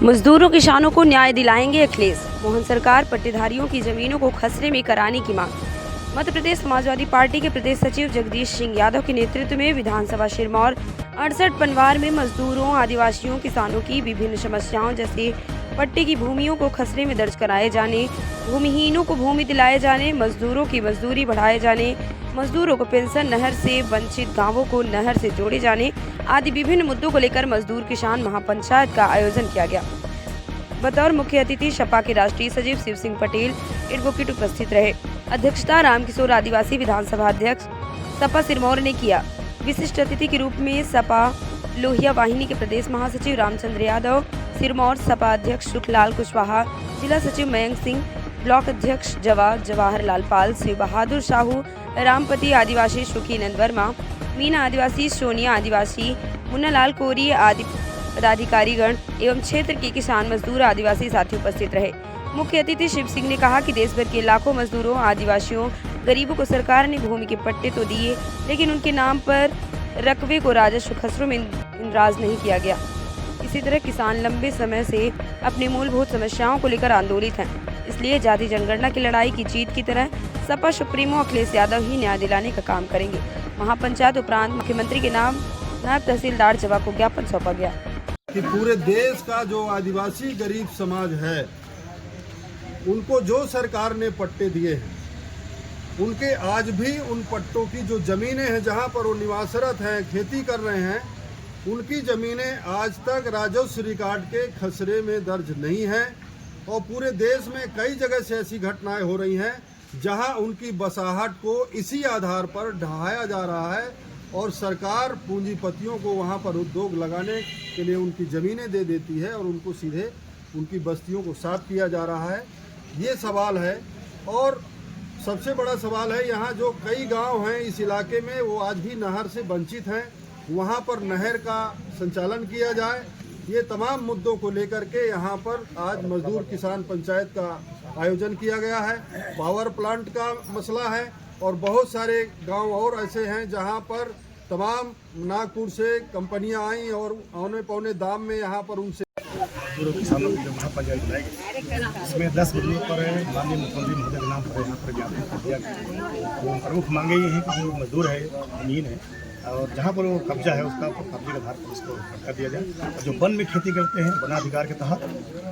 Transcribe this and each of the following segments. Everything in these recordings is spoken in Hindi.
मजदूरों किसानों को न्याय दिलाएंगे अखिलेश। मोहन सरकार पट्टेधारियों की जमीनों को खसरे में कराने की मांग। मध्य प्रदेश समाजवादी पार्टी के प्रदेश सचिव जगदीश सिंह यादव के नेतृत्व में विधानसभा सिरमौर 68 पनवार में मजदूरों, आदिवासियों, किसानों की विभिन्न समस्याओं जैसे पट्टे की भूमियों को खसरे में दर्ज कराए जाने, भूमिहीनों को भूमि दिलाए जाने, मजदूरों की मजदूरी बढ़ाए जाने, मजदूरों को पेंशन, नहर से वंचित गांवों को नहर से जोड़े जाने आदि विभिन्न मुद्दों को लेकर मजदूर किसान महापंचायत का आयोजन किया गया। बतौर मुख्य अतिथि सपा के राष्ट्रीय सचिव शिव सिंह पटेल एडवोकेट उपस्थित रहे। अध्यक्षता रामकिशोर आदिवासी विधानसभा अध्यक्ष सपा सिरमौर ने किया। विशिष्ट अतिथि के रूप में सपा लोहिया वाहिनी के प्रदेश महासचिव रामचंद्र यादव, सिरमौर सपा अध्यक्ष सुखलाल कुशवाहा, जिला सचिव मयंक सिंह, ब्लॉक अध्यक्ष जवाहर लाल पाल, शिव बहादुर साहू, रामपति आदिवासी सुखी नंद वर्मा, मीना आदिवासी, सोनिया आदिवासी, मुन्नालाल कोरी आदि पदाधिकारीगण एवं क्षेत्र के किसान, मजदूर, आदिवासी साथी उपस्थित रहे। मुख्य अतिथि शिव सिंह ने कहा कि देश भर के लाखों मजदूरों, आदिवासियों, गरीबों को सरकार ने भूमि के पट्टे तो दिए, लेकिन उनके नाम पर रकबे को राजस्व खसरों में इंदराज नहीं किया गया। इसी तरह किसान लंबे समय से अपनी मूलभूत समस्याओं को लेकर आंदोलित हैं। इसलिए जाति जनगणना की लड़ाई की जीत की तरह सपा सुप्रीमो अखिलेश यादव ही न्याय दिलाने का काम करेंगे। महापंचायत उपरांत मुख्यमंत्री के नाम नायब तहसीलदार जवा को ज्ञापन सौंपा गया कि पूरे देश का जो आदिवासी गरीब समाज है, उनको जो सरकार ने पट्टे दिए हैं, उनके आज भी उन पट्टों की जो ज़मीनें हैं जहां पर वो निवासरत हैं, खेती कर रहे हैं, उनकी ज़मीनें आज तक राजस्व रिकॉर्ड के खसरे में दर्ज नहीं है। और पूरे देश में कई जगह से ऐसी घटनाएं हो रही हैं जहां उनकी बसाहट को इसी आधार पर ढहाया जा रहा है और सरकार पूंजीपतियों को वहां पर उद्योग लगाने के लिए उनकी ज़मीनें दे देती है और उनको सीधे उनकी बस्तियों को साफ किया जा रहा है। ये सवाल है। और सबसे बड़ा सवाल है, यहाँ जो कई गांव हैं इस इलाके में, वो आज भी नहर से वंचित हैं। वहाँ पर नहर का संचालन किया जाए। ये तमाम मुद्दों को लेकर के यहाँ पर आज मजदूर किसान पंचायत का आयोजन किया गया है। पावर प्लांट का मसला है और बहुत सारे गांव और ऐसे हैं जहाँ पर तमाम नागपुर से कंपनियां आई और औने पौने दाम में यहाँ पर उनसे पूर्व किसानों की जो महापंचायत बुलाई गई, इसमें 10 बिंदुओं पर माननीय मुख्यमंत्री महोदय के नाम पर यहाँ पर ज्ञापन कर दिया गया। तो प्रमुख मांगे ये हैं कि जो मजदूर है, जमीन है और जहाँ पर वो कब्जा है उसका कब्जे के आधार पर उसको कर दिया जाए। और जो वन में खेती करते हैं वनाधिकार के तहत,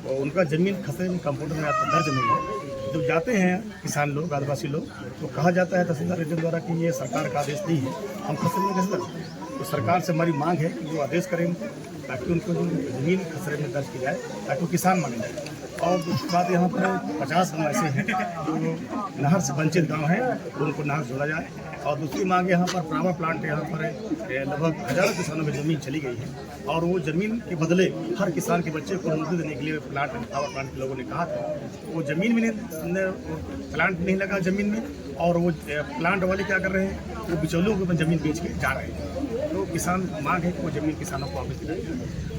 तो उनका जमीन खसरे में कंप्यूटर में आपको दर्ज नहीं है। जब जाते हैं किसान लोग, आदिवासी लोग, तो कहा जाता है तहसीलदार द्वारा कि ये सरकार का आदेश नहीं है, हम खसरे में कैसे दर्ज। तो सरकार से हमारी मांग है कि वो आदेश करें ताकि उनको जो जमीन खसरे में दर्ज की जाए, ताकि वो किसान माने जाए। और दूसरी बात, यहाँ पर 50 गाँव ऐसे हैं जो नहर से वंचित गाँव हैं, उनको नहर जोड़ा जाए। और दूसरी मांग, यहाँ पर पावर प्लांट, यहाँ पर लगभग हजारों किसानों की ज़मीन चली गई है और वो ज़मीन के बदले हर किसान के बच्चे को नौकरी देने के लिए पावर प्लांट के लोगों ने कहा था। वो ज़मीन में प्लांट नहीं लगा ज़मीन में, और वो प्लांट वाले क्या कर रहे हैं, वो बिचौलियों को ज़मीन बेच के जा रहे हैं। तो किसान मांग है कि वो ज़मीन किसानों को वापस दिलाए।